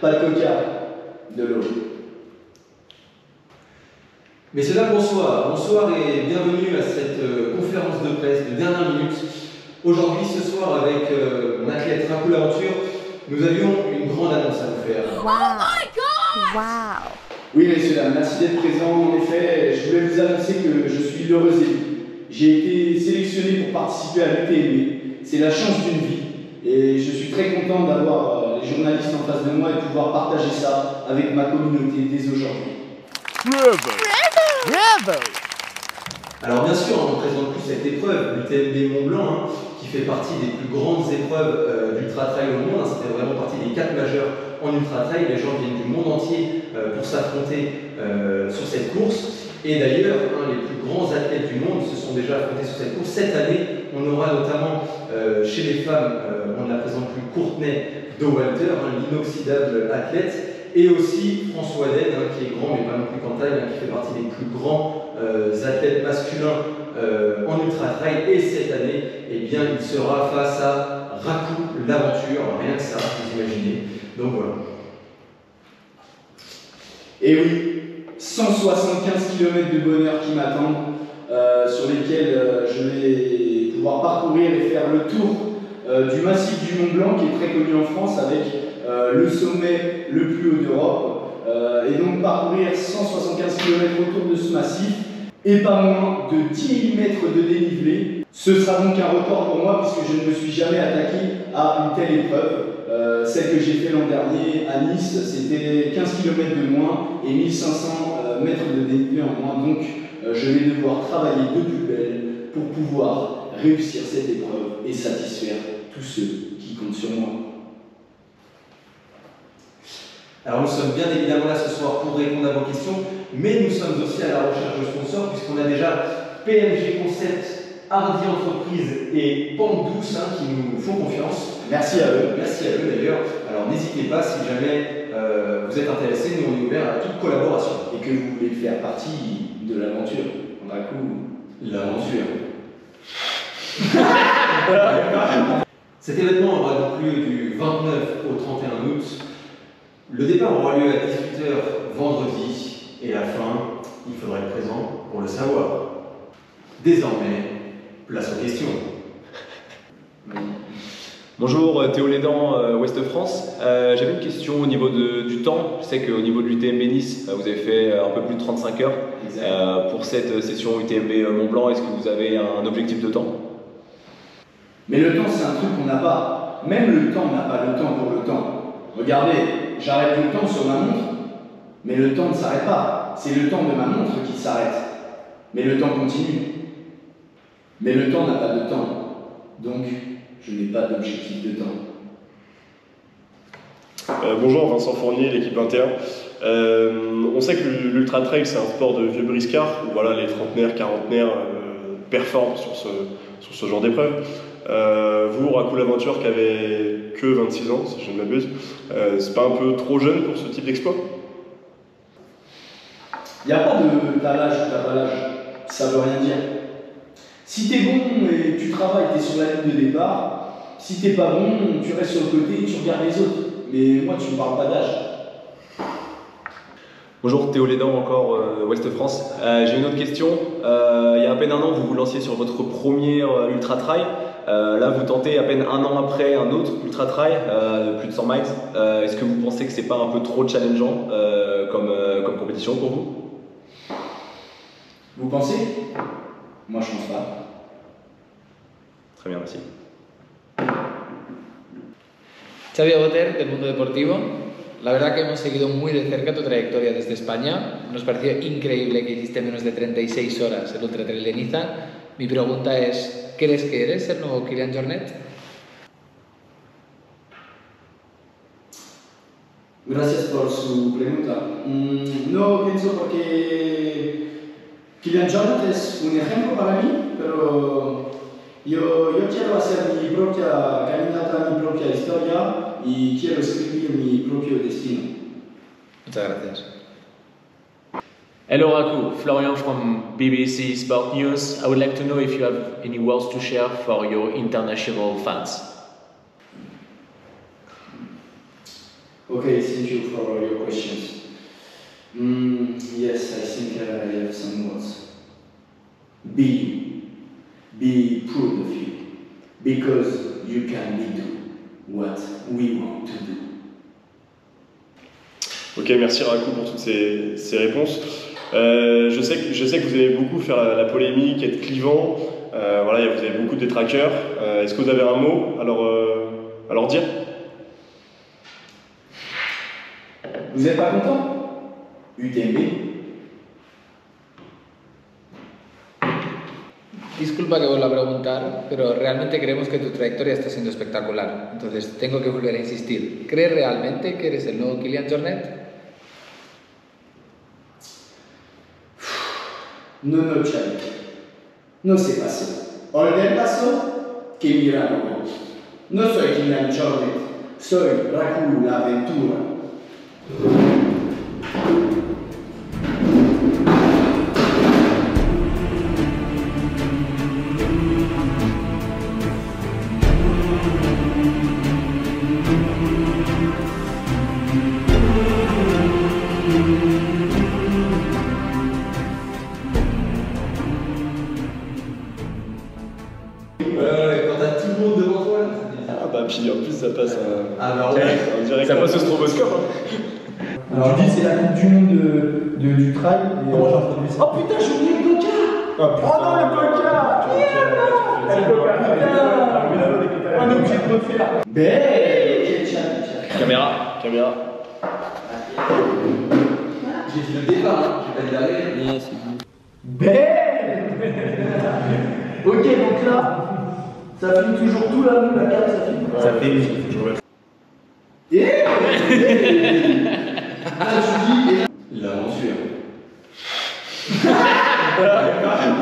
pas de coca, de l'eau. Messieurs, dames, bonsoir. Bonsoir et bienvenue à cette conférence de presse de dernière minute. Aujourd'hui, ce soir, avec mon athlète Raku L'Aventure, nous avions une grande annonce à vous faire. Wow. Oh my God! Wow. Oui, messieurs, dames, merci d'être présents. En effet, je voulais vous annoncer que je suis l'heureux élu. J'ai été sélectionné pour participer à l'UTMB. C'est la chance d'une vie. Et je suis très content d'avoir les journalistes en face de moi et de pouvoir partager ça avec ma communauté dès aujourd'hui. Bravo! Bravo! Alors bien sûr, on ne présente plus cette épreuve, l'UTMB Mont-Blanc, qui fait partie des plus grandes épreuves d'ultra-trail au monde. Ça fait vraiment partie des 4 majeurs en ultra-trail. Les gens viennent du monde entier pour s'affronter sur cette course. Et d'ailleurs, les plus grands athlètes du monde se sont déjà affrontés sur cette course. Cette année, on aura notamment chez les femmes, on ne la présente plus, Courtney Dauwalter, l'inoxydable athlète, et aussi François Den, qui est grand mais pas non plus qu'en taille, qui fait partie des plus grands athlètes masculins en ultra-trail. Et cette année, eh bien, il sera face à Raku L'Aventure, rien que ça, vous imaginez. Donc voilà. Et oui, 175 km de bonheur qui m'attendent, sur lesquels je vais pouvoir parcourir et faire le tour du massif du Mont Blanc, qui est très connu en France, avec le sommet le plus haut d'Europe, et donc parcourir 175 km autour de ce massif, et pas moins de 10 000 mètres de dénivelé. Ce sera donc un record pour moi, puisque je ne me suis jamais attaqué à une telle épreuve. Celle que j'ai fait l'an dernier à Nice, c'était 15 km de moins et 1500 mètres de dénivelé en moins. Donc je vais devoir travailler de plus belle pour pouvoir réussir cette épreuve et satisfaire tous ceux qui comptent sur moi. Alors nous sommes bien évidemment là ce soir pour répondre à vos questions, mais nous sommes aussi à la recherche de sponsors, puisqu'on a déjà PMG Concept, Hardy Entreprise et Pente Douce qui nous font confiance. Merci à eux. Merci à eux d'ailleurs. Alors n'hésitez pas, si jamais vous êtes intéressés, nous on est ouvert à toute collaboration. Et que vous voulez faire partie de l'aventure. L'aventure. Cet événement aura donc lieu du 29 au 31 août. Le départ aura lieu à 18 h vendredi et la fin, il faudra être présent pour le savoir. Désormais, place aux questions. Bonjour, Théo Lédan, Ouest France. J'avais une question au niveau du temps. Je sais qu'au niveau de l'UTMB Nice, vous avez fait un peu plus de 35 heures. Pour cette session UTMB Mont Blanc, est-ce que vous avez un objectif de temps? Mais le temps, c'est un truc qu'on n'a pas. Même le temps n'a pas le temps pour le temps. Regardez, j'arrête le temps sur ma montre, mais le temps ne s'arrête pas. C'est le temps de ma montre qui s'arrête. Mais le temps continue. Mais le temps n'a pas de temps. Donc, je n'ai pas d'objectif de temps. Bonjour, Vincent Fournier, l'équipe 21. On sait que l'ultra trail c'est un sport de vieux briscards où voilà, les trentenaires, quarantenaires performent sur ce genre d'épreuve. Vous, Raku L'Aventure, qui avez que 26 ans, si je ne m'abuse, c'est pas un peu trop jeune pour ce type d'exploit? Il n'y a pas de t'as l'âge ou t'as pas l'âge, ça veut rien dire. Si t'es bon et tu travailles, t'es sur la ligne de départ. Si t'es pas bon, tu restes sur le côté et tu regardes les autres. Mais moi, tu me parles pas d'âge. Bonjour, Théo Lédan, encore Ouest France. J'ai une autre question. Il y a à peine un an, vous vous lanciez sur votre premier ultra trail. Là, vous tentez à peine un an après un autre ultra trail de plus de 100 miles. Est-ce que vous pensez que c'est pas un peu trop challengeant comme compétition pour vous? Vous pensez? Moi, je pense pas. Très bien, merci. Xavi Agoter, del Mundo Deportivo. La verdad que hemos seguido muy de cerca tu trayectoria desde España. Nos pareció increíble que hiciste menos de 36 horas el Ultra Trail de Niza. Mi pregunta es, ¿crees que eres el nuevo Kilian Jornet? Gracias por su pregunta. No pienso porque Kilian Jornet es un ejemplo para mí, pero yo quiero hacer mi propia caminata, mi propia historia y quiero escribir mi propio destino. Muchas gracias. Hello Raku, Florian from BBC Sport News. I would like to know if you have any words to share for your international fans. Okay, thank you for your questions. Yes, I think I have some words. Be you. Be proud of you. Because you can do what we want to do. Ok, merci Raku pour toutes ces réponses. Je sais que vous aimez beaucoup faire la polémique, être clivant. Voilà, vous avez beaucoup de détracteurs. Est-ce que vous avez un mot à leur dire? Vous n'êtes pas content? UTMB. Disculpa que vuelva a preguntar, pero realmente creemos que tu trayectoria está siendo espectacular. Entonces, tengo que volver a insistir. ¿Crees realmente que eres el nuevo Kilian Jornet? No, Charlie. No se pasó. Older pasó que miramos. No soy Kilian Jornet. Soy Raku la aventura. Quand t'as tout le monde devant toi, Ah bah puis en plus ça passe bah en direct. Ça passe au stroboscope. Alors, je dis, c'est la Coupe du Monde du trail. Comment j'ai introduit ça? Oh putain, j'ai oublié le coca! Oh non, le coca! Le coca, putain! On est obligé de refaire. Caméra. j'ai dit le départ, j'ai pas dit l'arrivée. Ok, donc là, ça filme toujours tout là, la carte, ça filme. Ça fait toujours. L'aventure.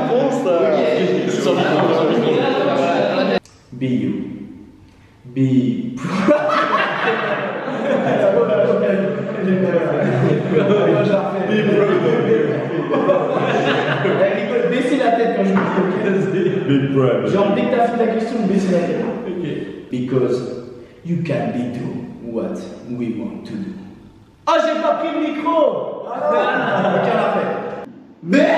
Bon ça. Be you. Be. Baissez la tête quand je vous dis. Genre, dès que t'as fait la question, baissez la tête. Because you can be do what we want to do. Ah, j'ai pas pris le micro! Aucun appel. Mais